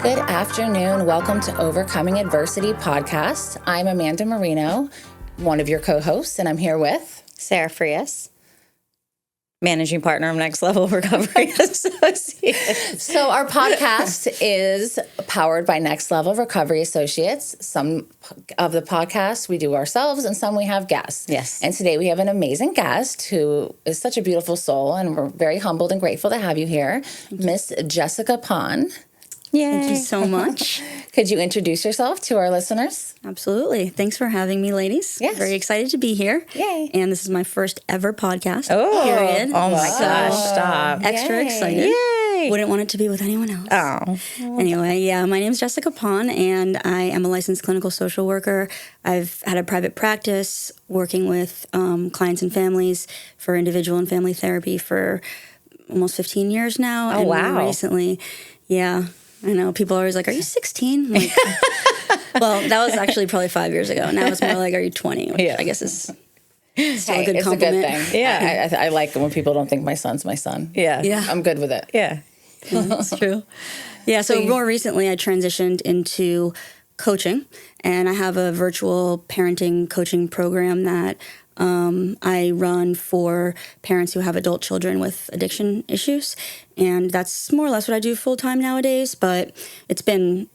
Good afternoon. Welcome to Overcoming Adversity podcast. I'm Amanda Marino, one of your co-hosts, and I'm here with Sarah Frias, managing partner of Next Level Recovery Associates. So our podcast is powered by Next Level Recovery Associates. Some of the podcasts we do ourselves and some we have guests. Yes. And today we have an amazing guest who is such a beautiful soul, and we're very humbled and grateful to have you here, Miss Jessica Ponn. Yay. Thank you so much. Could you introduce yourself to our listeners? Absolutely. Thanks for having me, ladies. Yes. Very excited to be here. Yay. And this is my first ever podcast. Oh Period. my Wow. gosh, stop. Extra Yay. excited. Yay. Wouldn't want it to be with anyone else. Oh. Anyway, yeah, my name is Jessica Ponn, and I am a licensed clinical social worker. I've had a private practice working with clients and families for individual and family therapy for almost 15 years now. Oh, and wow. Recently, yeah. I know people are always like, "Are you 16?" Like, well, that was actually probably 5 years ago. Now it's more like, "Are you 20?" Which I guess is still a good it's compliment. a good thing. Yeah. I like it when people don't think my son's my son. Yeah. Yeah. I'm good with it. Yeah. That's true. Yeah, so more recently I transitioned into coaching, and I have a virtual parenting coaching program that I run for parents who have adult children with addiction issues. And that's more or less what I do full time nowadays, but it's been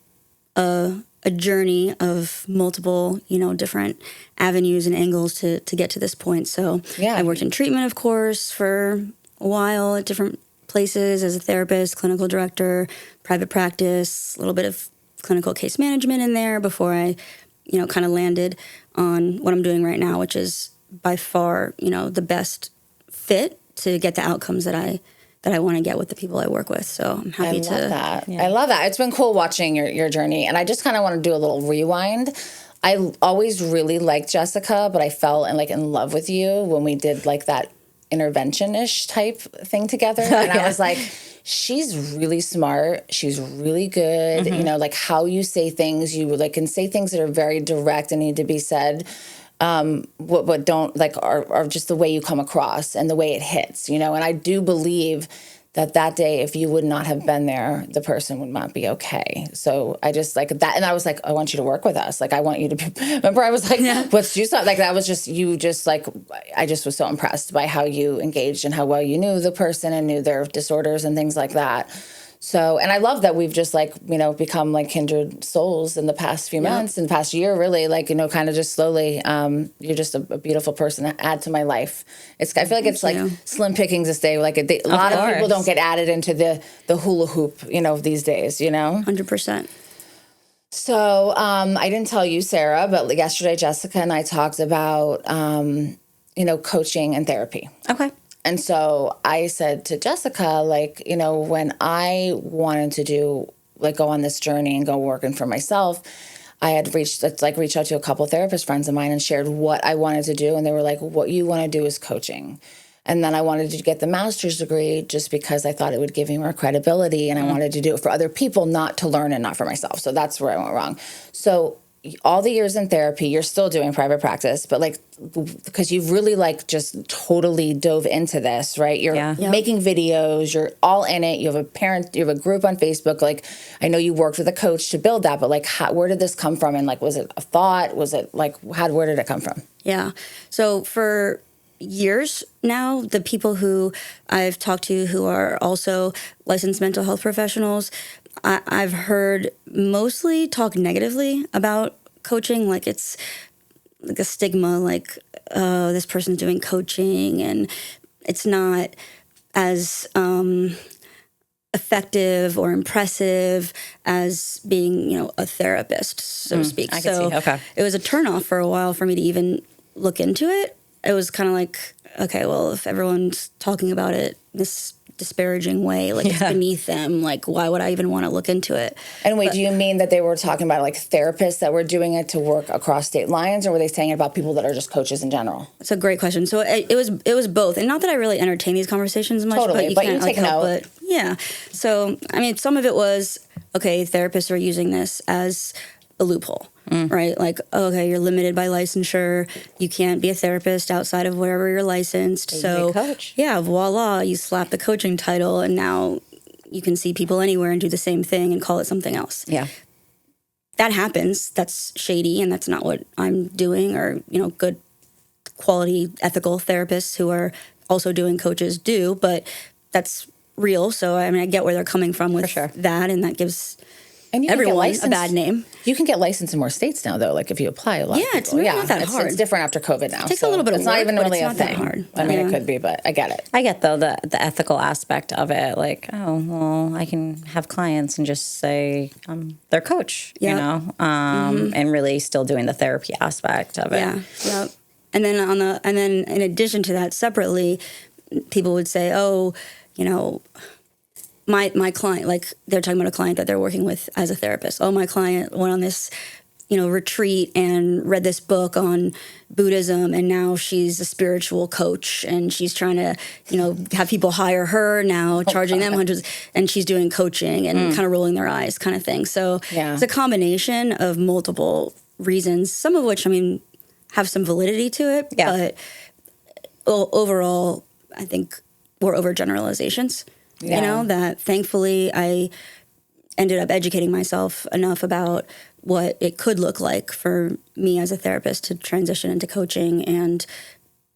a journey of multiple, different avenues and angles to get to this point. So Yeah. I worked in treatment, of course, for a while at different places as a therapist, clinical director, private practice, a little bit of clinical case management in there before I, kind of landed on what I'm doing right now, which is by far, the best fit to get the outcomes that I want to get with the people I work with. So I'm happy to. I love that. I love that. It's been cool watching your journey. And I just kind of want to do a little rewind. I always really liked Jessica, but I fell in love with you when we did like that intervention-ish type thing together. And I was like, she's really smart. She's really good. Like how you say things, you can say things that are very direct and need to be said. What don't are just the way you come across and the way it hits, and I do believe that day, if you would not have been there, the person would not be okay. So I just like that. And I was like, I want you to work with us. Like, I want you to be, remember I was like, let's do something. Like that was just, I just was so impressed by how you engaged and how well you knew the person and knew their disorders and things like that. So, and I love that we've just become like kindred souls in the past few months, in the past year, really, kind of just slowly. You're just a beautiful person to add to my life. I feel like it's like slim pickings this day. Like a lot of people don't get added into the hula hoop, these days, 100%. So, I didn't tell you, Sarah, but yesterday, Jessica and I talked about, coaching and therapy. Okay. And so I said to Jessica, when I wanted to go on this journey and go working for myself, I had reached out to a couple of therapist friends of mine and shared what I wanted to do. And they were like, what you want to do is coaching. And then I wanted to get the master's degree just because I thought it would give me more credibility. And I wanted to do it for other people, not to learn and not for myself. So that's where I went wrong. So all the years in therapy, you're still doing private practice, but because you've really just totally dove into this, right? You're making videos, you're all in it. You have a group on Facebook. I know you worked with a coach to build that, but where did this come from? And was it a thought? Was it where did it come from? Yeah. So for years now, the people who I've talked to who are also licensed mental health professionals, I've heard mostly talk negatively about coaching, like it's like a stigma, this person's doing coaching and it's not as effective or impressive as being, a therapist, so to speak. I can see. Okay. It was a turnoff for a while for me to even look into it. It was kind of like, okay, well, if everyone's talking about it this disparaging way, it's beneath them, why would I even want to look into it? And wait, do you mean that they were talking about therapists that were doing it to work across state lines, or were they saying it about people that are just coaches in general? It's a great question. So it was both, and not that I really entertain these conversations much, Totally, but you can't take help note. it. Yeah. So I mean, some of it was okay. Therapists are using this as a loophole. Right? Okay, you're limited by licensure. You can't be a therapist outside of wherever you're licensed. So, yeah, voila, you slap the coaching title, and now you can see people anywhere and do the same thing and call it something else. Yeah. That happens. That's shady, and that's not what I'm doing, or, good quality ethical therapists who are also doing coaches do, but that's real. So, I mean, I get where they're coming from with that, and that gives and you can everyone get a bad name. You can get licensed in more states now, though. Like if you apply a lot. Yeah, it's really not that hard. It's different after COVID now. It takes a little bit of It's work, not even but really it's a not that thing. hard. I mean, it could be, but I get it. I get, though, the ethical aspect of it. Like, oh, well, I can have clients and just say I'm their coach, and really still doing the therapy aspect of it. Yeah. Yep. And then in addition to that, separately, people would say, oh, my client, like they're talking about a client that they're working with as a therapist. Oh, my client went on this, retreat and read this book on Buddhism, and now she's a spiritual coach, and she's trying to, have people hire her now, charging them hundreds, and she's doing coaching and kind of rolling their eyes kind of thing. So it's a combination of multiple reasons, some of which, have some validity to it, but overall, I think we're overgeneralizations. That thankfully I ended up educating myself enough about what it could look like for me as a therapist to transition into coaching. And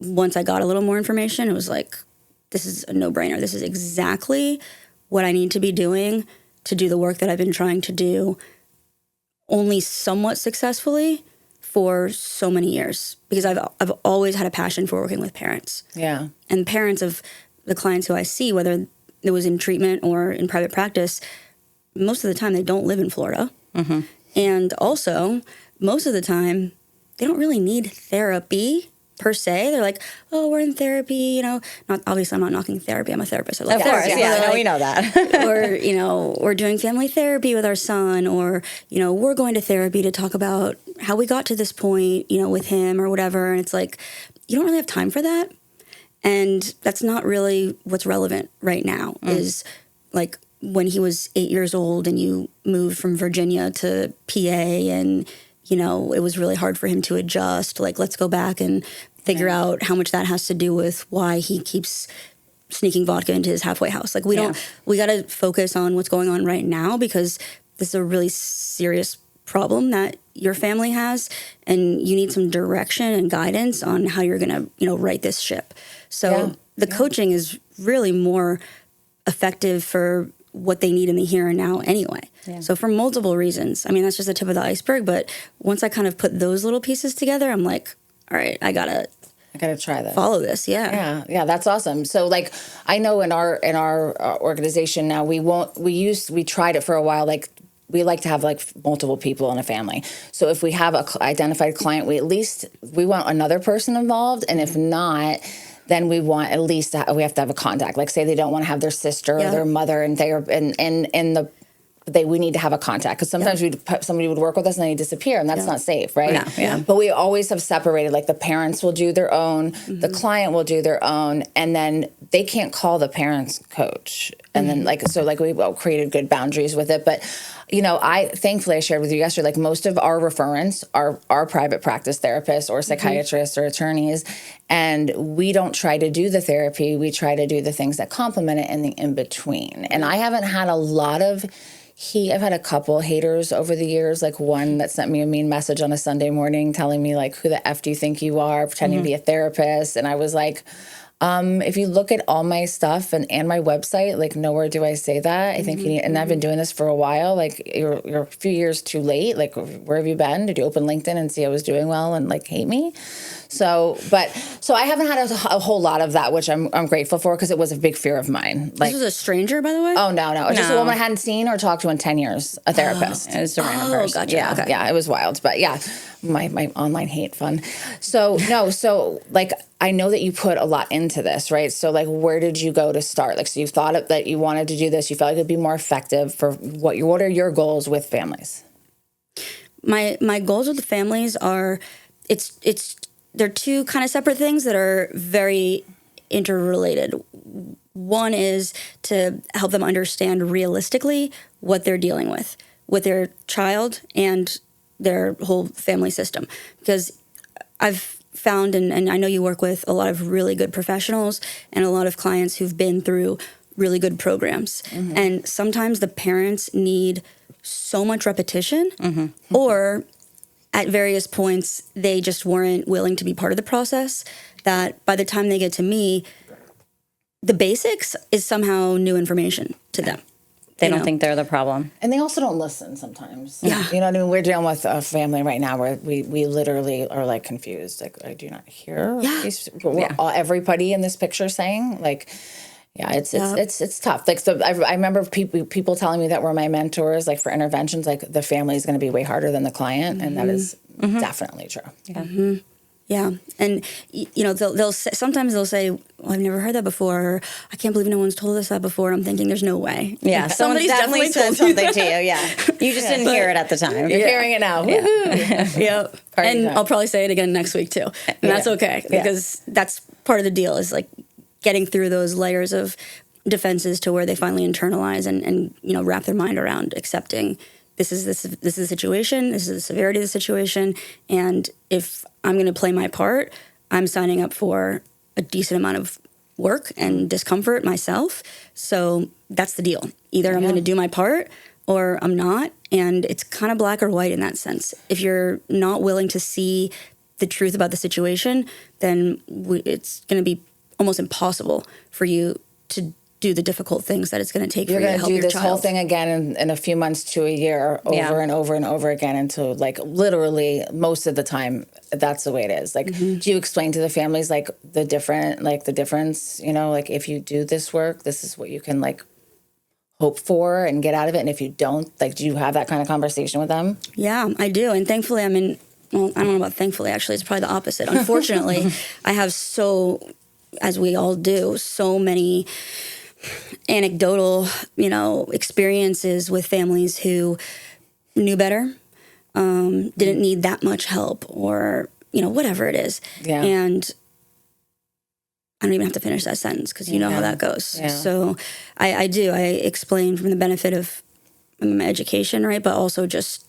once I got a little more information, it was like, this is a no-brainer. This is exactly what I need to be doing to do the work that I've been trying to do only somewhat successfully for so many years, because I've always had a passion for working with parents. Yeah. And parents of the clients who I see, whether it was in treatment or in private practice, most of the time they don't live in Florida. Mm-hmm. And also, most of the time, they don't really need therapy per se. They're like, oh, we're in therapy, Not obviously, I'm not knocking therapy. I'm a therapist. I love therapy. We know that. Or, we're doing family therapy with our son, or, we're going to therapy to talk about how we got to this point, with him or whatever. And it's like, you don't really have time for that. And that's not really what's relevant right now, is like when he was 8 years old and you moved from Virginia to PA, and, it was really hard for him to adjust. Like, let's go back and figure out how much that has to do with why he keeps sneaking vodka into his halfway house. Like, we got to focus on what's going on right now, because this is a really serious problem that your family has, and you need some direction and guidance on how you're going to, right this ship. So the coaching is really more effective for what they need in the here and now anyway. Yeah. So for multiple reasons. That's just the tip of the iceberg. But once I kind of put those little pieces together, I'm like, all right, I gotta try this. Follow this, yeah. Yeah, that's awesome. So, like, I know in our organization now, we tried it for a while. Like, we like to have like multiple people in a family. So if we have a identified client, we want another person involved, and if not, then we want at least we have to have a contact. Like, say they don't want to have their sister or their mother, and we need to have a contact, because sometimes somebody would work with us and they disappear, and that's not safe, right? Yeah. But we always have separated. Like, the parents will do their own, the client will do their own, and then they can't call the parents coach. And then we've created good boundaries with it. But thankfully I shared with you yesterday, like, most of our referrents are private practice therapists or psychiatrists or attorneys, and we don't try to do the therapy. We try to do the things that complement it in the in-between. And I haven't had a lot of I've had a couple haters over the years, like one that sent me a mean message on a Sunday morning telling me, like, who the F do you think you are, pretending to be a therapist? And I was like, if you look at all my stuff and my website, like, nowhere do I say that. I think you need, and I've been doing this for a while. Like, you're a few years too late. Like, where have you been? Did you open LinkedIn and see I was doing well and, like, hate me? So I haven't had a whole lot of that, which I'm grateful for, because it was a big fear of mine. Like, this was a stranger, by the way? Oh, no. It's just a woman I hadn't seen or talked to in 10 years, a therapist. It was a random person. Gotcha. Yeah, okay. Yeah, it was wild. But yeah, my online hate fun. So like, I know that you put a lot into this, right? So, like, where did you go to start? Like, so you thought that you wanted to do this. You felt like it'd be more effective for what are your goals with families? My goals with the families are, they're two kind of separate things that are very interrelated. One is to help them understand realistically what they're dealing with their child and their whole family system. Because I've found, and I know you work with a lot of really good professionals and a lot of clients who've been through really good programs. And sometimes the parents need so much repetition, or at various points, they just weren't willing to be part of the process, that by the time they get to me, the basics is somehow new information to them. They don't think they're the problem. And they also don't listen sometimes. Yeah. You know what I mean? We're dealing with a family right now where we literally are like confused. Like, I do not hear everybody in this picture saying, like, yeah, it's tough. Like, so I remember people telling me that were my mentors, like for interventions, like the family is going to be way harder than the client. And that is definitely true. Yeah. Yeah, and they'll say, sometimes they'll say, well, "I've never heard that before," or "I can't believe no one's told us that before." I'm thinking, "There's no way." Yeah, someone's definitely said something to you. Yeah, you just didn't hear it at the time. You're hearing it now. Yeah. Yep. And I'll probably say it again next week too, and that's okay because that's part of the deal. Is like getting through those layers of defenses to where they finally internalize and wrap their mind around accepting. This is the situation. This is the severity of the situation, and if I'm going to play my part, I'm signing up for a decent amount of work and discomfort myself. So that's the deal. Either I'm going to do my part or I'm not, and it's kind of black or white in that sense. If you're not willing to see the truth about the situation, then it's going to be almost impossible for you to do the difficult things that it's going to take for you to help your child. You're going to do this whole thing again in a few months to a year, over and over and over again, until like literally most of the time that's the way it is. Like, do you explain to the families like the difference? Like if you do this work, this is what you can like hope for and get out of it. And if you don't, like, do you have that kind of conversation with them? Yeah, I do. And thankfully, well, I don't know about thankfully. Actually, it's probably the opposite. Unfortunately, I have as we all do, so many anecdotal, experiences with families who knew better, didn't need that much help, or, whatever it is. Yeah. And I don't even have to finish that sentence because you know how that goes. Yeah. So I explain from the benefit of my education, right? But also just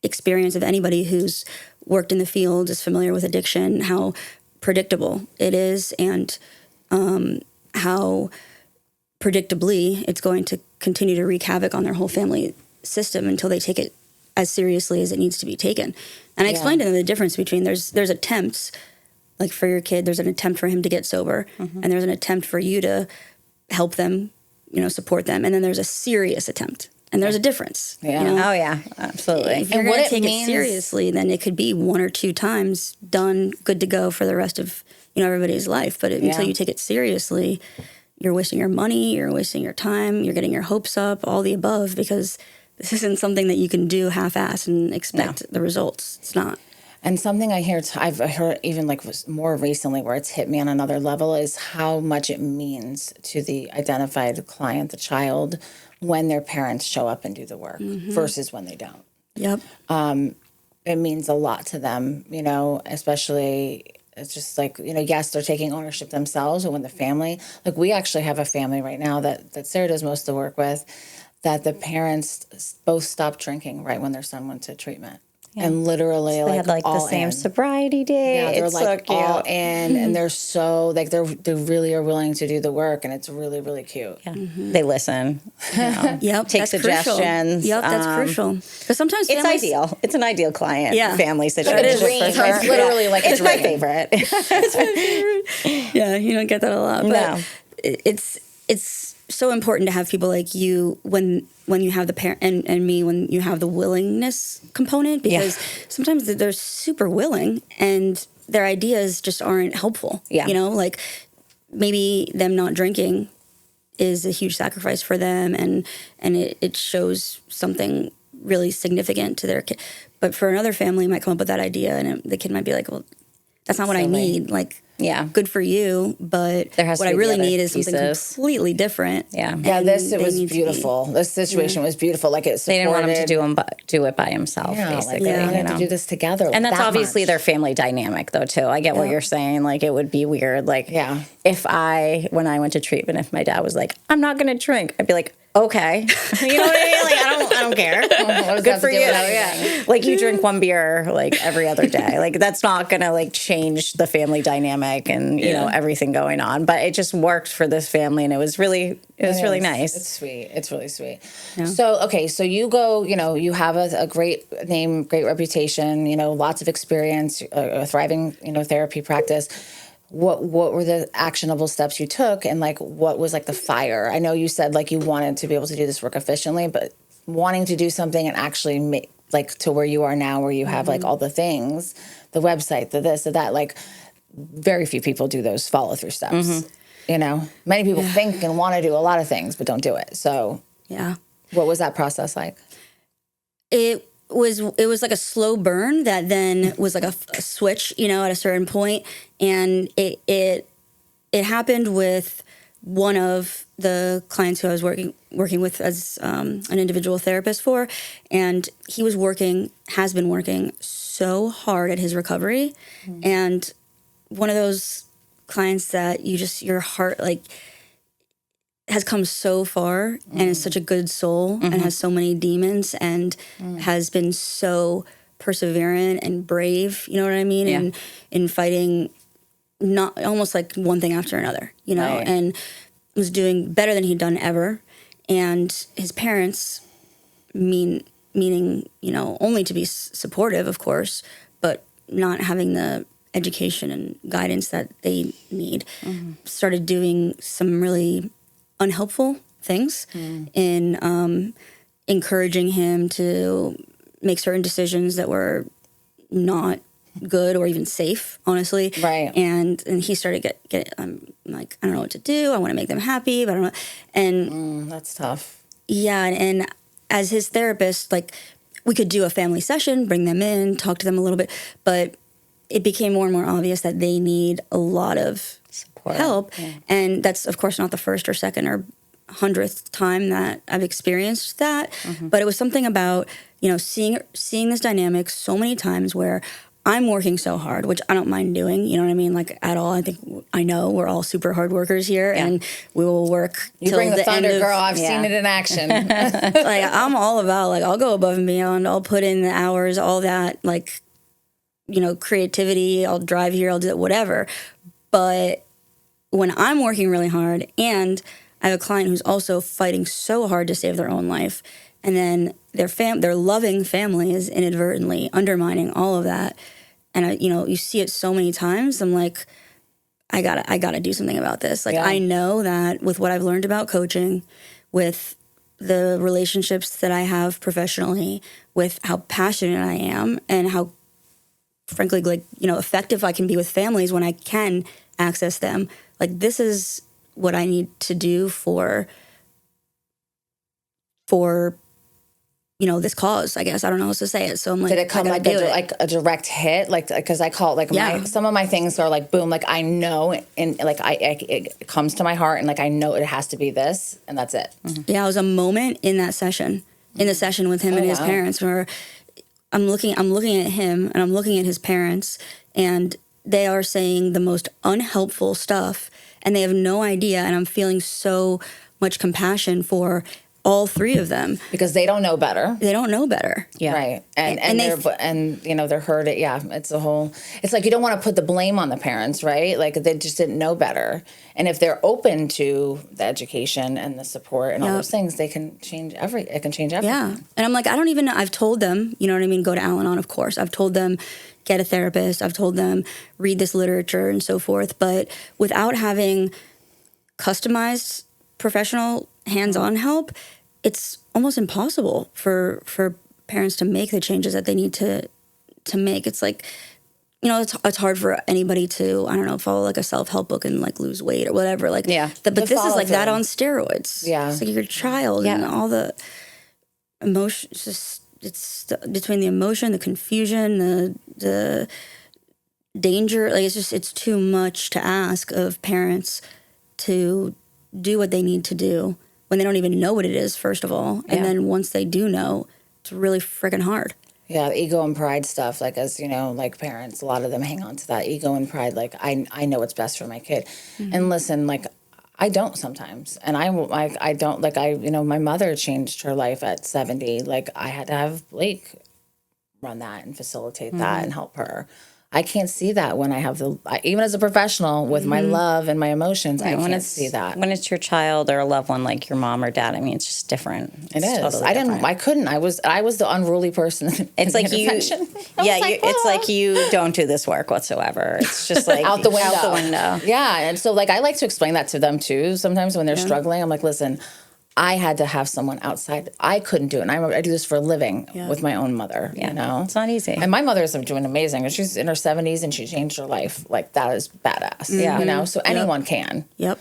experience of anybody who's worked in the field, is familiar with addiction, how predictable it is, and how predictably it's going to continue to wreak havoc on their whole family system until they take it as seriously as it needs to be taken. And I explained to them the difference between there's attempts, like for your kid, there's an attempt for him to get sober, and there's an attempt for you to help them, support them, and then there's a serious attempt. And there's a difference. Yeah. Oh, yeah, absolutely. If you're going to take it seriously, then it could be 1 or 2 times done, good to go for the rest of everybody's life. But until you take it seriously, you're wasting your money, you're wasting your time, you're getting your hopes up, all the above, because this isn't something that you can do half-ass and expect the results. It's not. And something I've heard even like more recently where it's hit me on another level is how much it means to the identified client, the child, when their parents show up and do the work versus when they don't. Yep. It means a lot to them, especially it's just like, yes, they're taking ownership themselves, but when the family, like we actually have a family right now that Sarah does most of the work with, that the parents both stopped drinking right when their son went to treatment. Yeah. And literally, so they had like the same sobriety day. Yeah, they're it's like so all in, and they're so like they really are willing to do the work, and it's really really cute. Yeah. They listen. Yep, take suggestions. Crucial. Yep, that's crucial. Because sometimes it's ideal. It's an ideal client. Family situation. It is it's literally like it's my favorite. It's my favorite. Yeah, you don't get that a lot, but it's so important to have people like you when you have the parent and me when you have the willingness component, because sometimes they're super willing and their ideas just aren't helpful. Yeah. Like maybe them not drinking is a huge sacrifice for them and it shows something really significant to their kid. But for another family, might come up with that idea and the kid might be like, well, that's not what I need. Like, good for you, but what I really need is something completely different. Yeah, this was beautiful. This situation was beautiful. Like they didn't want him to do it by himself. Basically, they wanted to do this together. And that's obviously their family dynamic, though. Too, I get what you're saying. Like it would be weird. Like when I went to treatment, if my dad was like, "I'm not going to drink," I'd be like, okay. You know what I mean? Like, I don't care. Good for you. Yeah. Like, you drink one beer like every other day. Like, that's not gonna like change the family dynamic and you know everything going on. But it just worked for this family, and it was really nice. It's sweet. It's really sweet. Yeah. So okay, so you go. You know, you have a great name, great reputation. You know, lots of experience, a thriving therapy practice. What were the actionable steps you took, and like what was like the fire? I know you said like you wanted to be able to do this work efficiently, but wanting to do something and actually make like to where you are now, where you have like all the things, the website, the this, the that, like very few people do those follow through steps. You know, many people think and want to do a lot of things, but don't do it. So what was that process like? It was like a slow burn that then was like a switch, you know, at a certain point. And it happened with one of the clients who I was working with as an individual therapist for. And he was has been working so hard at his recovery. And one of those clients that your heart like has come so far and is such a good soul and has so many demons and has been so perseverant and brave, you know what I mean? And in fighting not almost like one thing after another, you know, and was doing better than he'd done ever. And his parents meaning, you know, only to be supportive, of course, but not having the education and guidance that they need, started doing some really unhelpful things in encouraging him to make certain decisions that were not good or even safe, honestly. Right. And he started get like, I don't know what to do. I want to make them happy, but I don't know. And that's tough. Yeah. And as his therapist, like we could do a family session, bring them in, talk to them a little bit, but it became more and more obvious that they need a lot of support, help. Yeah. And that's, of course, not the first or second or 100th time that I've experienced that. But it was something about, you know, seeing this dynamic so many times where I'm working so hard, which I don't mind doing, you know what I mean? Like at all. I know we're all super hard workers here and we will work. You bring the thunder, girl. I've seen it in action. Like I'm all about, like, I'll go above and beyond. I'll put in the hours, all that, like, you know, creativity. I'll drive here, I'll do whatever. But when I'm working really hard and I have a client who's also fighting so hard to save their own life, and then their loving family is inadvertently undermining all of that, and you see it so many times. I'm like, I gotta do something about this. Like I know that with what I've learned about coaching, with the relationships that I have professionally, with how passionate I am, and how frankly, like, you know, effective I can be with families when I can access them. Like, this is what I need to do for you know, this cause, I guess. I don't know how else to say it. So I'm like, did it come like a direct hit? Like, because I call it like some of my things are like, boom, like I know, and like it comes to my heart, and like I know it has to be this, and that's it. Yeah, it was a moment in that session, in the session with him and his parents, where I'm looking at him and I'm looking at his parents, and they are saying the most unhelpful stuff, and they have no idea. And I'm feeling so much compassion for all three of them because they don't know better. They don't know better. Yeah. Right. And you know, they're hurt. It's like, you don't want to put the blame on the parents, right? Like they just didn't know better. And if they're open to the education and the support and all those things, it can change everything. Yeah. And I'm like, I don't even know. I've told them, you know what I mean? Go to Al-Anon, of course. I've told them, get a therapist. I've told them, read this literature and so forth. But without having customized professional hands-on help, it's almost impossible for parents to make the changes that they need to make. It's like, you know, it's hard for anybody to, I don't know, follow like a self-help book and like lose weight or whatever. Like, but this is like that on steroids. Yeah. It's like your child and all the emotions. It's between the emotion, the confusion, the danger. Like it's too much to ask of parents to do what they need to do when they don't even know what it is, first of all. And then once they do know, it's really freaking hard. Yeah, the ego and pride stuff, like, as you know, like parents, a lot of them hang on to that ego and pride. Like, I know what's best for my kid. And listen, like, I don't sometimes. And I don't, like, my mother changed her life at 70. Like, I had to have Blake run that and facilitate that and help her. I can't see that when I have even as a professional with my love and my emotions, I can't see that. When it's your child or a loved one like your mom or dad, I mean, it's just different. It is. Totally I couldn't. I was the unruly person. It's like it's like you don't do this work whatsoever. It's just like out the window. Out the window. Yeah. And so, like, I like to explain that to them too. Sometimes when they're struggling, I'm like, listen, I had to have someone outside. I couldn't do it. And I do this for a living with my own mother, you know? It's not easy. And my mother is doing amazing. She's in her 70s and she changed her life. Like, that is badass, you know? So anyone can. Yep.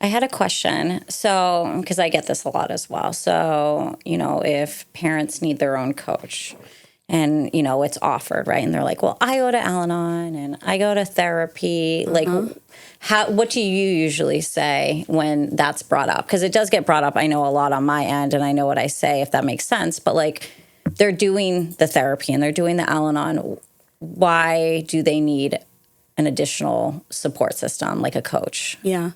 I had a question. So, because I get this a lot as well. So, you know, if parents need their own coach and, you know, it's offered, right? And they're like, well, I go to Al-Anon and I go to therapy. Like, what do you usually say when that's brought up? Because it does get brought up, I know, a lot on my end, and I know what I say, if that makes sense. But, like, they're doing the therapy and they're doing the Al-Anon. Why do they need an additional support system, like a coach? Yeah.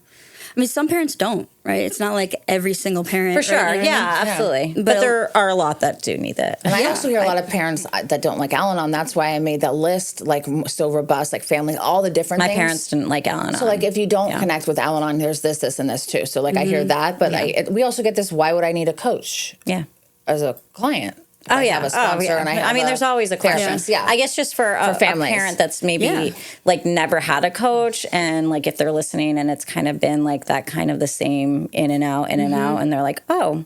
I mean, some parents don't, right? It's not like every single parent. For sure. Right? You know what I mean? Absolutely. But there are a lot that do need it. And I also hear a lot of parents that don't like Al-Anon. That's why I made that list, like, so robust, like family, all the different things. My parents didn't like Al-Anon. So, like, if you don't connect with Al-Anon, there's this, and this too. So, like, I hear that. But we also get this, why would I need a coach? Yeah. As a client. Oh, yeah. I have a sponsor and I mean, there's always a question. Yeah. I guess just for a parent that's maybe like never had a coach, and like if they're listening and it's kind of been like that kind of the same in and out, and they're like, oh,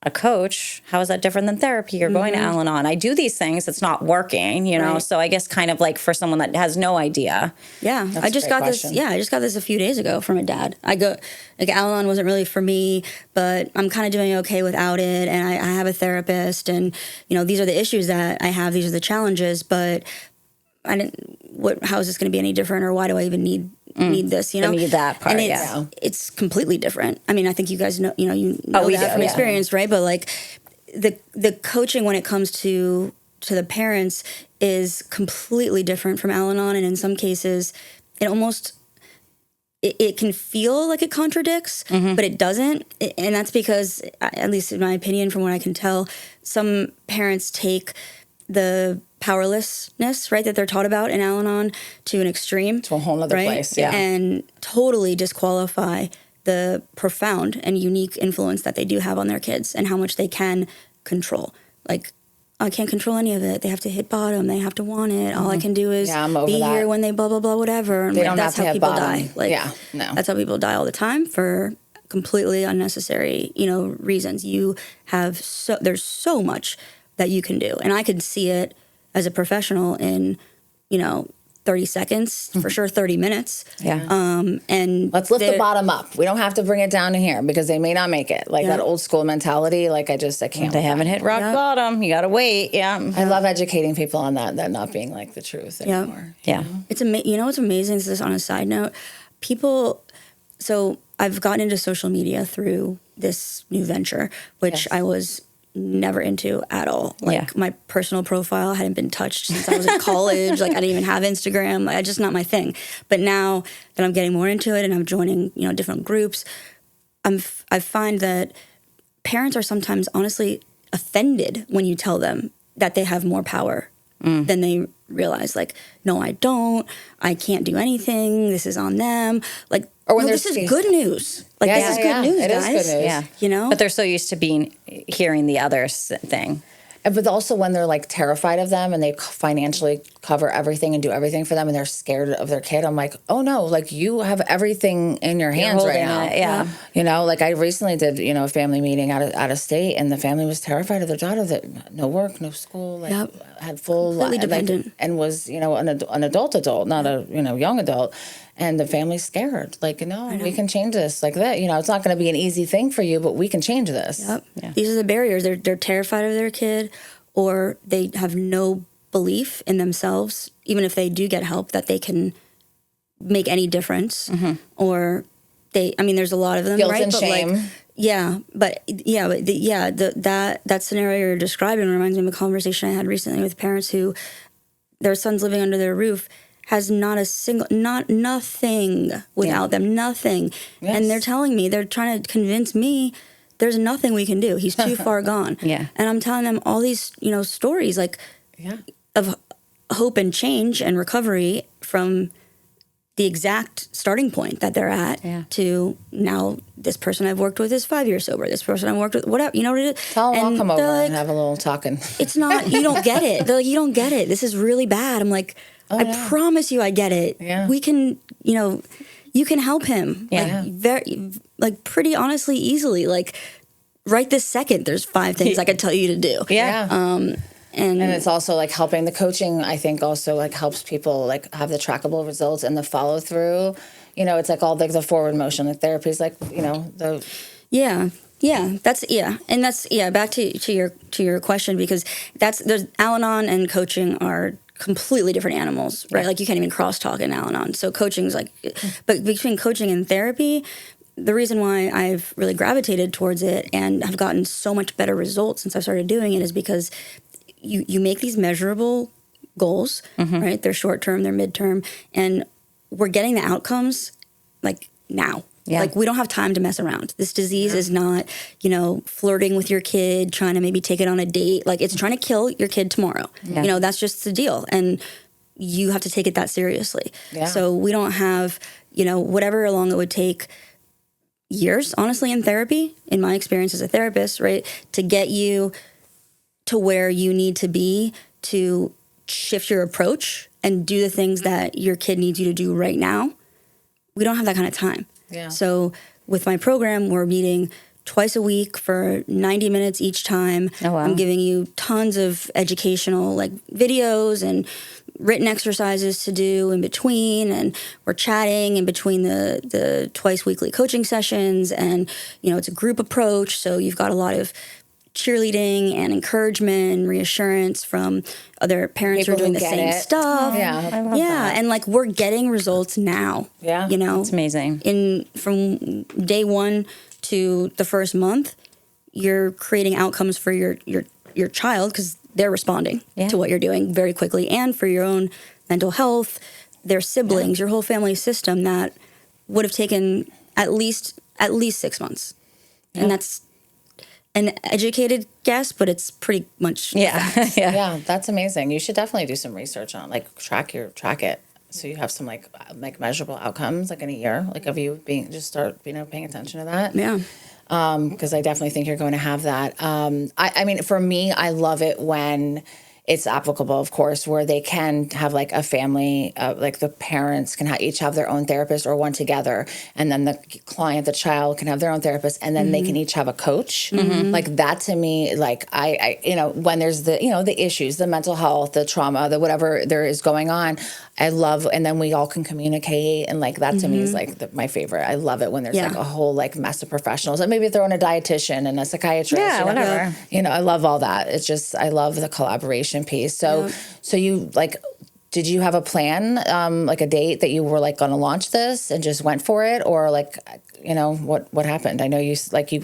a coach, how is that different than therapy or going to Al-Anon? I do these things, it's not working, you know? Right. So I guess kind of like for someone that has no idea. Yeah. I just got this a few days ago from a dad. Al-Anon wasn't really for me, but I'm kind of doing okay without it. And I have a therapist, and, you know, these are the issues that I have. These are the challenges, but how is this going to be any different, or why do I even need this, you know? I need that part, and it's completely different. I mean, I think you guys know, that from experience, right? But like the coaching when it comes to the parents is completely different from Al-Anon, and in some cases, it can feel like it contradicts, but it doesn't. And that's because, at least in my opinion, from what I can tell, some parents take the powerlessness, right, that they're taught about in Al-Anon to an extreme. To a whole other place, yeah. And totally disqualify the profound and unique influence that they do have on their kids and how much they can control. Like, I can't control any of it. They have to hit bottom. They have to want it. All I can do is be here when they blah, blah, blah, whatever. And they don't that's have to how people bottom. die. Like, that's how people die all the time for completely unnecessary, reasons. There's so much that you can do. And I could see it as a professional in, 30 seconds, for sure 30 minutes. Yeah. And let's lift the bottom up. We don't have to bring it down to here because they may not make it. Like that old school mentality, like I can't. They haven't hit rock bottom. You got to wait. Yeah. I love educating people on that not being like the truth anymore. Yeah. It's what's amazing is this, on a side note, so I've gotten into social media through this new venture, which I was never into at all. Like my personal profile hadn't been touched since I was in college. Like I didn't even have Instagram. Just not my thing. But now that I'm getting more into it and I'm joining, different groups, I find that parents are sometimes honestly offended when you tell them that they have more power than they realize. Like, no, I don't. I can't do anything. This is on them. Like, or when this is good news. Like, this is good news, guys. It is good news. But they're so used to hearing the other thing. But also when they're like terrified of them and they financially cover everything and do everything for them and they're scared of their kid, I'm like, oh no, like you have everything in your hands right now. Like I recently did, a family meeting out of state, and the family was terrified of their daughter that no work, no school, like had full completely dependent, and was, an adult, not a, young adult. And the family's scared. Like, no, we can change this like that. It's not going to be an easy thing for you, but we can change this. Yep. Yeah. These are the barriers. They're terrified of their kid, or they have no belief in themselves, even if they do get help, that they can make any difference. Or there's a lot of them, guilt right? and shame. That scenario you're describing reminds me of a conversation I had recently with parents who their son's living under their roof, has not a single, nothing without them, nothing. Yes. And they're telling me, they're trying to convince me there's nothing we can do. He's too far gone. Yeah. And I'm telling them all these, stories of hope and change and recovery from the exact starting point that they're at to now this person I've worked with is 5 years sober. This person I've worked with, whatever, you know what it is? Tell them I'll come over like, and have a little talking. It's not, you don't get it. They're like, you don't get it. This is really bad. I'm like, I promise you I get it. Yeah. We can, you can help him. Yeah. Pretty honestly, easily. Like, right this second, there's 5 things I could tell you to do. Yeah. And it's also like helping the coaching, I think also like helps people like have the trackable results and the follow through. It's like all like the forward motion. Like therapy is like, the back to your question, because there's Al-Anon and coaching are completely different animals, right? Like you can't even crosstalk in Al-Anon. So coaching is like, but between coaching and therapy, the reason why I've really gravitated towards it and have gotten so much better results since I started doing it is because you make these measurable goals, right? They're short term, they're midterm, and we're getting the outcomes like now. Yeah. Like we don't have time to mess around. This disease is not, flirting with your kid, trying to maybe take it on a date. Like it's trying to kill your kid tomorrow. Yeah. That's just the deal. And you have to take it that seriously. Yeah. So we don't have, whatever long it would take years, honestly, in therapy, in my experience as a therapist, right? To get you to where you need to be to shift your approach and do the things that your kid needs you to do right now. We don't have that kind of time. Yeah. So with my program, we're meeting twice a week for 90 minutes each time. Oh, wow. I'm giving you tons of educational like videos and written exercises to do in between, and we're chatting in between the twice weekly coaching sessions, and it's a group approach, so you've got a lot of cheerleading and encouragement and reassurance from other parents who are doing the same stuff. Yeah, I love that. And like we're getting results now. Yeah, it's amazing. From day 1 to the first month, you're creating outcomes for your child because they're responding to what you're doing very quickly, and for your own mental health, their siblings, your whole family system that would have taken at least 6 months, and that's an educated guess, but it's pretty much yeah, that's amazing. You should definitely do some research on like track it, so you have some like measurable outcomes like in a year, like of you start paying attention to that. Yeah. Because I definitely think you're going to have that. I mean, for me, I love it when it's applicable, of course, where they can have like a family, like the parents can each have their own therapist or one together, and then the client, the child, can have their own therapist, and then they can each have a coach. Like that to me, like I when there's the the issues, the mental health, the trauma, the whatever there is going on, I love, and then we all can communicate, and like that to me is like my favorite. I love it when there's like a whole like mess of professionals, and maybe throw in a dietitian and a psychiatrist. Whatever. I love all that. It's just I love the collaboration piece. So you like, did you have a plan, like a date that you were like going to launch this and just went for it, or like what happened? I know you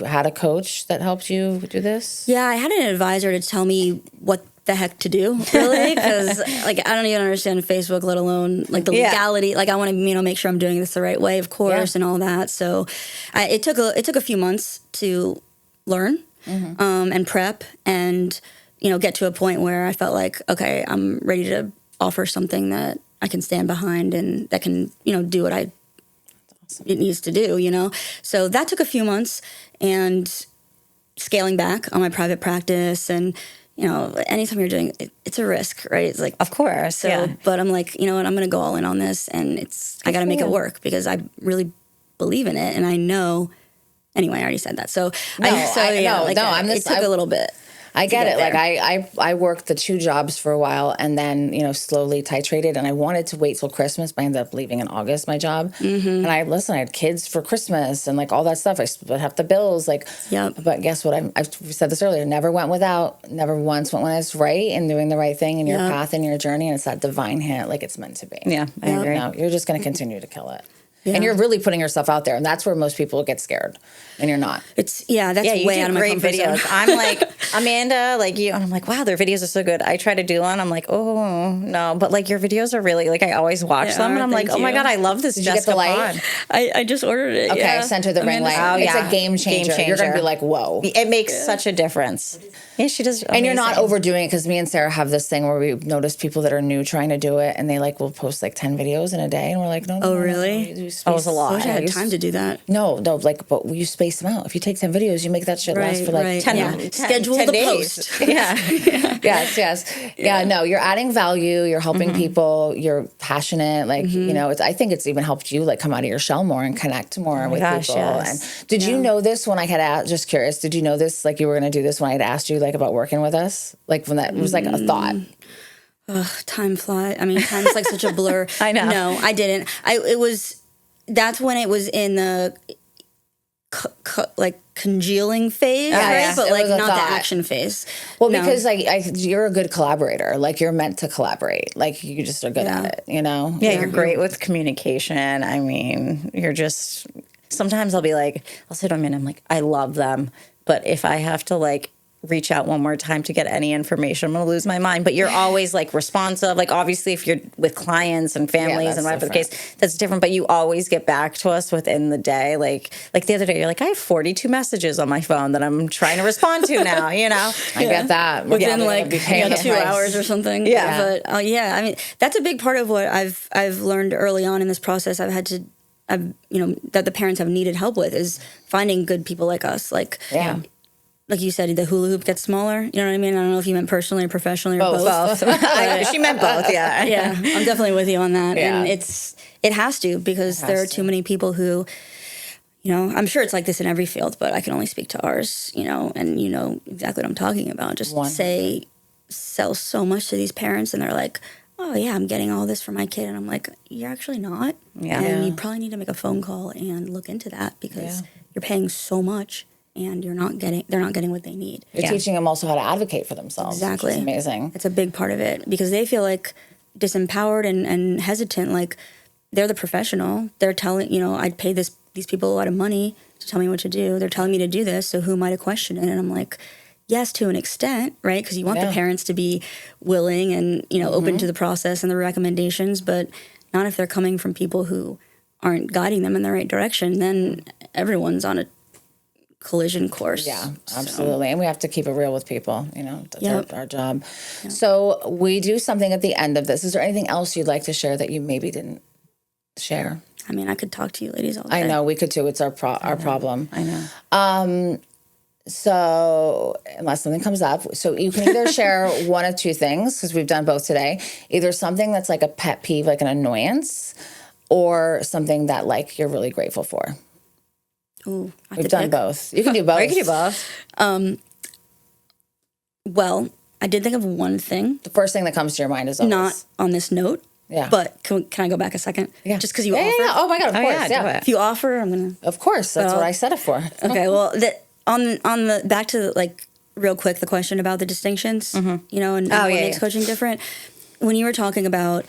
had a coach that helped you do this. Yeah, I had an advisor to tell me what the heck to do, really, because like I don't even understand Facebook, let alone like the legality. Like I want to make sure I'm doing this the right way, of course, and all that. So it took a few months to learn and prep and get to a point where I felt like, okay, I'm ready to offer something that I can stand behind and that can do what it needs to do. So that took a few months, and scaling back on my private practice, and anytime you're doing it, it's a risk, right? It's like, of course. So, but I'm like, what, I'm going to go all in on this, and I got to make it work because I really believe in it, and I know. Anyway, I already said that. So it took a little bit. I get it. Like I worked the 2 jobs for a while, and then slowly titrated. And I wanted to wait till Christmas, but I ended up leaving in August my job. And I had kids for Christmas and like all that stuff. I split half the bills. But guess what? I've said this earlier. Never went without. Never once went when it's right and doing the right thing in your path and your journey. And it's that divine hint, like it's meant to be. Yeah, I agree. No, you're just going to continue to kill it. And you're really putting yourself out there. And that's where most people get scared. And you're not. That's way out of my comfort zone. I'm like, Amanda, like you, and I'm like, wow, their videos are so good. I try to do one. I'm like, oh, no. But like your videos are really, like I always watch them. And I'm like, oh my God, I love this. Did you get the light? I just ordered it. Okay, I sent her the ring light. Oh, it's a game changer. You're going to be like, whoa. It makes such a difference. Yeah, she does. And you're not overdoing it, because me and Sarah have this thing where we notice people that are new trying to do it, and they like will post like 10 videos in a day, and we're like, no. Really? Oh, it's a lot. I wish I had time to do that. No, like, but you space them out. If you take 10 videos, you make that shit last for like 10 Schedule 10 the days. post. Yeah. Yes. Yeah, no, you're adding value. You're helping people. You're passionate. Like, you know, I think it's even helped you like come out of your shell more and connect more with people. Yes. And did you know this when I had asked, just curious, did you know this, like you were going to do this when I had asked you like about working with us? Like when that was like a thought. Time flies. I mean, time's like such a blur. I know. No, I didn't. That's when it was in the like congealing phase, right? Yeah. But It like was a not thought. the action phase. Well, No. because like you're a good collaborator. Like you're meant to collaborate. Like you just are good at it, you know? Yeah, you're great with communication. I mean, you're just, sometimes I'll be like, I'll say to them and I'm like, I love them. But if I have to like reach out one more time to get any information, I'm going to lose my mind. But you're always like responsive. Like obviously if you're with clients and families and whatever the case, that's different. But you always get back to us within the day. Like the other day, you're like, I have 42 messages on my phone that I'm trying to respond to now, you know? I get that. Within like 2 price. hours or something. Yeah. But I mean, that's a big part of what I've learned early on in this process. I've that the parents have needed help with is finding good people like us. Like you said, the hula hoop gets smaller. You know what I mean? I don't know if you meant personally or professionally or both. She meant both, yeah. Yeah, I'm definitely with you on that. Yeah. And it has to, because there are too many people who, you know, I'm sure it's like this in every field, but I can only speak to ours, you know, and you know exactly what I'm talking about. Just sell so much to these parents and they're like, oh yeah, I'm getting all this for my kid. And I'm like, you're actually not. Yeah. And you probably need to make a phone call and look into that, because you're paying so much and they're not getting what they need. You're teaching them also how to advocate for themselves. Exactly. Which is amazing. It's a big part of it, because they feel like disempowered and hesitant. Like they're the professional. They're telling, you know, I'd pay these people a lot of money to tell me what to do. They're telling me to do this. So who am I to question it? And I'm like, yes, to an extent, right? Because you want the parents to be willing and, you know, open to the process and the recommendations, but not if they're coming from people who aren't guiding them in the right direction. Then everyone's on a collision course. Yeah, absolutely. And we have to keep it real with people, you know, that's our job. Yep. So we do something at the end of this. Is there anything else you'd like to share that you maybe didn't share? I mean, I could talk to you ladies all day. I know, we could too. It's our problem. I know. So unless something comes up, so you can either share one of two things, because we've done both today, either something that's like a pet peeve, like an annoyance, or something that like you're really grateful for. Ooh, we've done both. You can do both. You can do both. Well, I did think of one thing. The first thing that comes to your mind is always... Not on this note. Yeah. But can I go back a second? Yeah. Just because you offered? Yeah. Oh my God, of course. Yeah. If you offer, I'm going to... Of course. That's what I said it for. Okay. Well, on the back to like real quick, the question about the distinctions, you know, and what makes coaching different. When you were talking about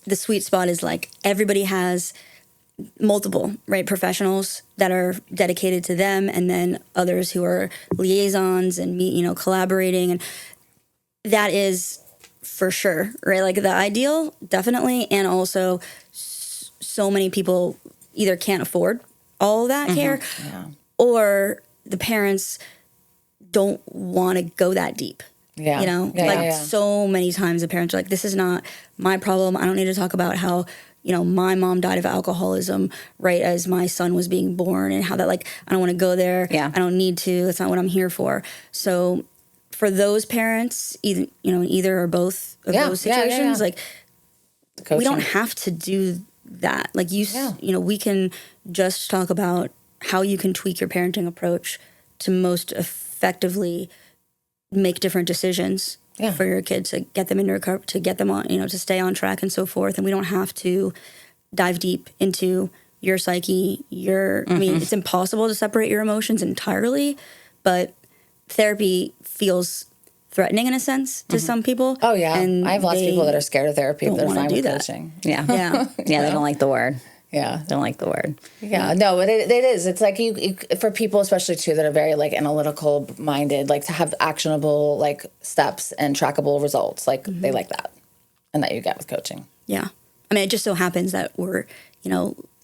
the sweet spot is like everybody has multiple, right, professionals that are dedicated to them, and then others who are liaisons and collaborating, and that is for sure, right? Like the ideal, definitely, and also so many people either can't afford all of that care, or the parents don't want to go that deep. Yeah. So many times the parents are like, this is not my problem. I don't need to talk about how, my mom died of alcoholism right as my son was being born, and how that, like, I don't want to go there. Yeah. I don't need to. That's not what I'm here for. So for those parents, either or both of those situations, like, we don't have to do that. Like we can just talk about how you can tweak your parenting approach to most effectively make different decisions for your kids, to get them into recovery, to get them on, to stay on track and so forth. And we don't have to dive deep into your psyche, I mean, it's impossible to separate your emotions entirely, but therapy feels threatening in a sense to some people. Oh yeah. And I have lots of people that are scared of therapy, but they're fine with that. coaching. Yeah. They don't like the word. Yeah. Don't like the word. Yeah, no, but it is. It's like you for people, especially too, that are very like analytical minded, like to have actionable like steps and trackable results. Like they like that, and that you get with coaching. Yeah. I mean, it just so happens that we're,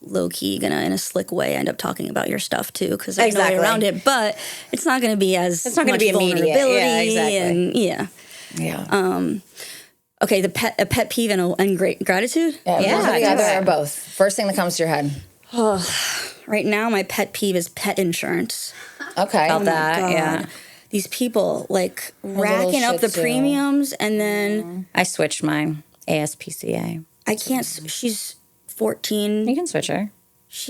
low key gonna, in a slick way, end up talking about your stuff too, because there's no way around it. But it's not gonna be as it's not gonna be immediate. Yeah, exactly. And Yeah. Okay, a pet peeve and great gratitude. Yeah, either or both. First thing that comes to your head. Right now, my pet peeve is pet insurance. Okay. About that, God. yeah. These people like racking up the premiums, and then I switched mine. ASPCA. I can't. She's 14. You can switch her.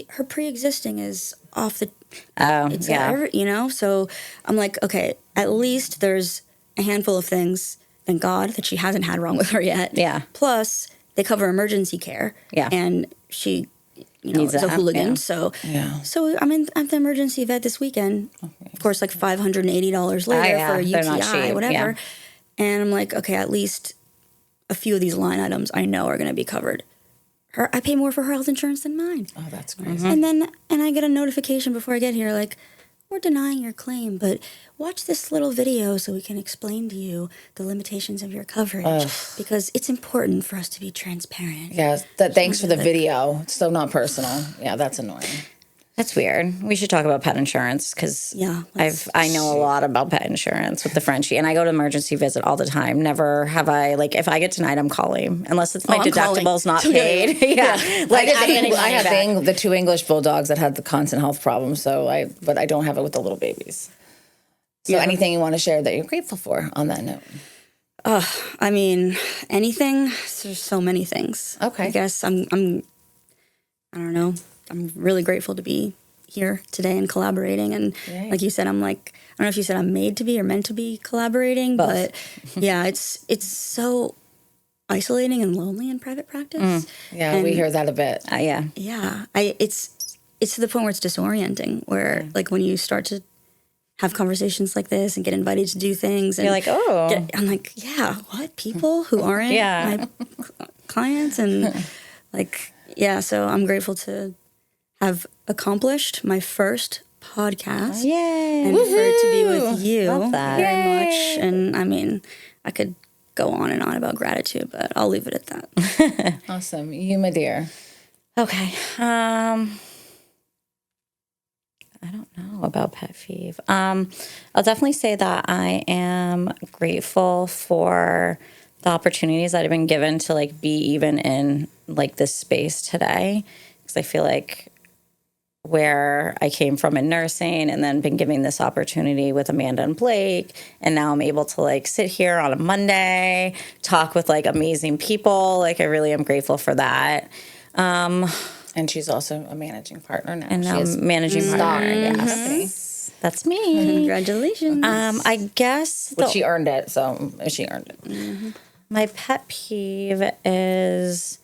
Her pre-existing is off the. Oh, yeah. So I'm like, okay, at least there's a handful of things. Thank God that she hasn't had wrong with her yet. Yeah. Plus, they cover emergency care. Yeah. And she, Needs is a that, hooligan. yeah. So, Yeah. so I'm at the emergency vet this weekend. Of course, like $580 later for a They're not UTI, cheap, whatever. yeah. And I'm like, okay, at least a few of these line items I know are going to be covered. I pay more for her health insurance than mine. Oh, that's crazy. And I get a notification before I get here, like, we're denying your claim, but watch this little video so we can explain to you the limitations of your coverage, because it's important for us to be transparent. Yeah. Thanks for the video. It's so not personal. Yeah, that's annoying. That's weird. We should talk about pet insurance because I know a lot about pet insurance with the Frenchie, and I go to emergency visit all the time. Never have I if I get denied, I'm calling unless it's my deductible's not paid. Yeah, Like I had the 2 English bulldogs that had the constant health problems. But I don't have it with the little babies. So anything you want to share that you're grateful for on that note? I mean, anything. There's so many things. Okay. I guess I don't know. I'm really grateful to be here today and collaborating. And like you said, I don't know if you said I'm made to be or meant to be collaborating, but yeah, it's so isolating and lonely in private practice. Yeah, and we hear that a bit. Yeah, it's to the point where it's disorienting. Where like when you start to have conversations like this and get invited to do things, and you're like, oh, I'm like, yeah, what people who aren't my clients and like, yeah. So I'm grateful to have accomplished my first podcast. Yay! And for it to be with you Love that. very much. And I mean, I could go on and on about gratitude, but I'll leave it at that. Awesome. You, my dear. Okay. I don't know about pet peeve. I'll definitely say that I am grateful for the opportunities that I've been given to be even in this space today, because I feel like where I came from in nursing and then been given this opportunity with Amanda and Blake, and now I'm able to sit here on a Monday, talk with amazing people. I really am grateful for that. And she's also a managing partner now. And now I'm managing partner. Yes. That's me. Congratulations. I guess. But she earned it, so she earned it. Mm-hmm. My pet peeve is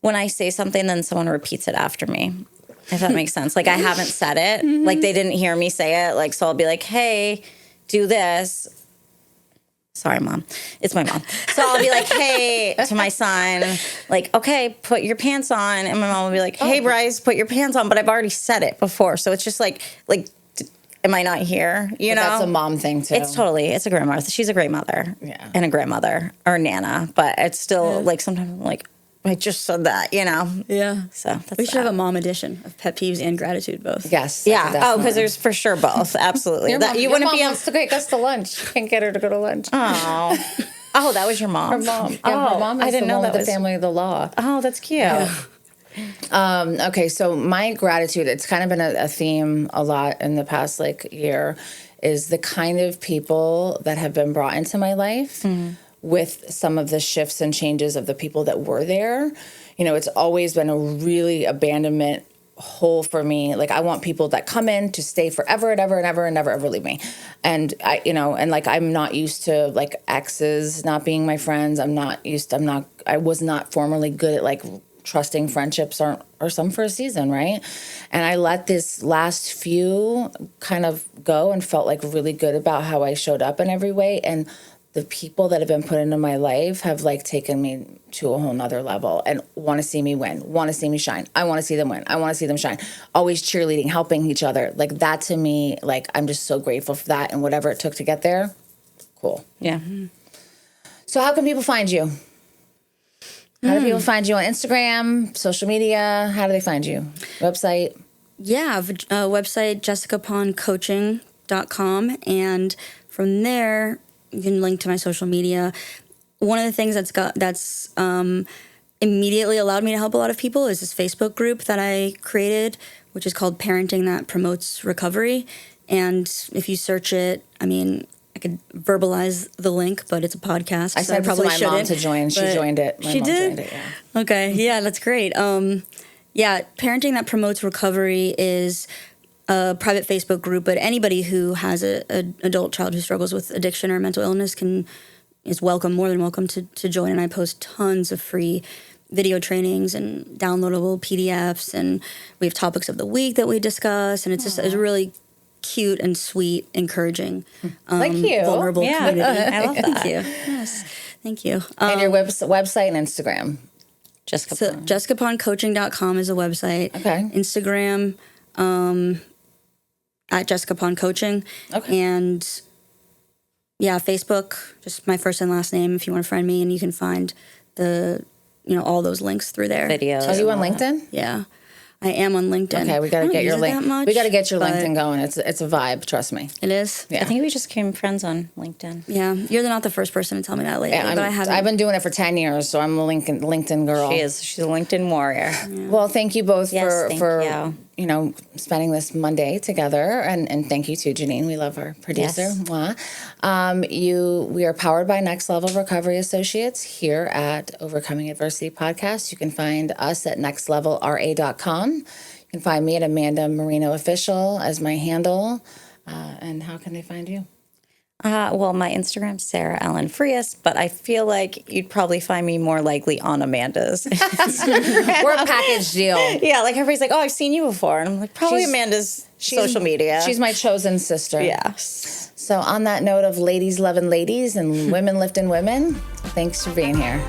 when I say something, then someone repeats it after me. If that makes sense. I haven't said it. They didn't hear me say it. So I'll be like, hey, do this. Sorry, Mom. It's my mom. So I'll be like, hey, to my son, okay, put your pants on. And my mom will be like, hey, Bryce, put your pants on. But I've already said it before. So it's just am I not here? You know? That's a mom thing, too. It's a grandmother. She's a great mother. Yeah. And a grandmother or nana. But it's still sometimes I'm like, I just said that, Yeah. So that's We should have a mom edition of pet peeves and gratitude both. Yes. Yeah. Definitely. Because there's for sure both. Absolutely. Your mom wants to take us to lunch. Can't get her to go to lunch. Oh, that was your mom. Her mom. Yeah, her mom is I didn't know that the was family of the law. Oh, that's cute. Yeah. Okay, so my gratitude, it's kind of been a theme a lot in the past year, is the kind of people that have been brought into my life with some of the shifts and changes of the people that were there. It's always been a really abandonment hole for me. I want people that come in to stay forever and ever and ever and never ever leave me. And I'm not used to exes not being my friends. I was not formerly good at trusting friendships are some for a season, right? And I let this last few kind of go and felt really good about how I showed up in every way. And the people that have been put into my life have like taken me to a whole nother level and want to see me win, want to see me shine. I want to see them win. I want to see them shine. Always cheerleading, helping each other. Like that to me, like I'm just so grateful for that and whatever it took to get there. Cool. Yeah. So how can people find you? How do people find you on Instagram, social media? How do they find you? Website? Yeah, website jessicaponcoaching.com, and from there you can link to my social media. One of the things that's immediately allowed me to help a lot of people is this Facebook group that I created, which is called Parenting That Promotes Recovery. And if you search it, I mean, I could verbalize the link, but it's a podcast. I said so probably to my mom to join. She joined it. She did? Yeah. Okay. Yeah, that's great. Yeah, Parenting That Promotes Recovery is a private Facebook group, but anybody who has an adult child who struggles with addiction or mental illness is welcome, more than welcome to join. And I post tons of free video trainings and downloadable PDFs, and we have topics of the week that we discuss, and it's just a really cute and sweet, encouraging, Thank you. vulnerable community. I love that. Thank you. Yes, thank you. And your website and Instagram. Jessica So Ponn. jessicaponcoaching.com is a website. Okay. Instagram, at Jessica Ponn Coaching. Okay. And yeah, Facebook, just my first and last name if you want to friend me, and you can find all those links through there. Videos. Are you on LinkedIn? Yeah. I am on LinkedIn. Okay, we got I to don't get your use it that link. much, We got to get your but LinkedIn going. It's a vibe. Trust me. It is. Yeah. I think we just became friends on LinkedIn. Yeah, you're not the first person to tell me that lately, Yeah, but I haven't. I've been doing it for 10 years, so I'm a LinkedIn girl. She is. She's a LinkedIn warrior. Well, thank you both Yes, for thank you. Spending this Monday together, and thank you to Janine. We love our producer. Yes. Mwah. We are powered by Next Level Recovery Associates here at Overcoming Adversity Podcast. You can find us at nextlevelra.com. You can find me at Amanda Marino Official as my handle. And how can they find you? Well, my Instagram's Sarah Ellen Frias, but I feel like you'd probably find me more likely on Amanda's. We're a package deal. Yeah, like everybody's like, oh, I've seen you before. And I'm like, probably She's- Amanda's social media. She's my chosen sister. Yeah. So on that note of ladies loving ladies and women lifting women, thanks for being here.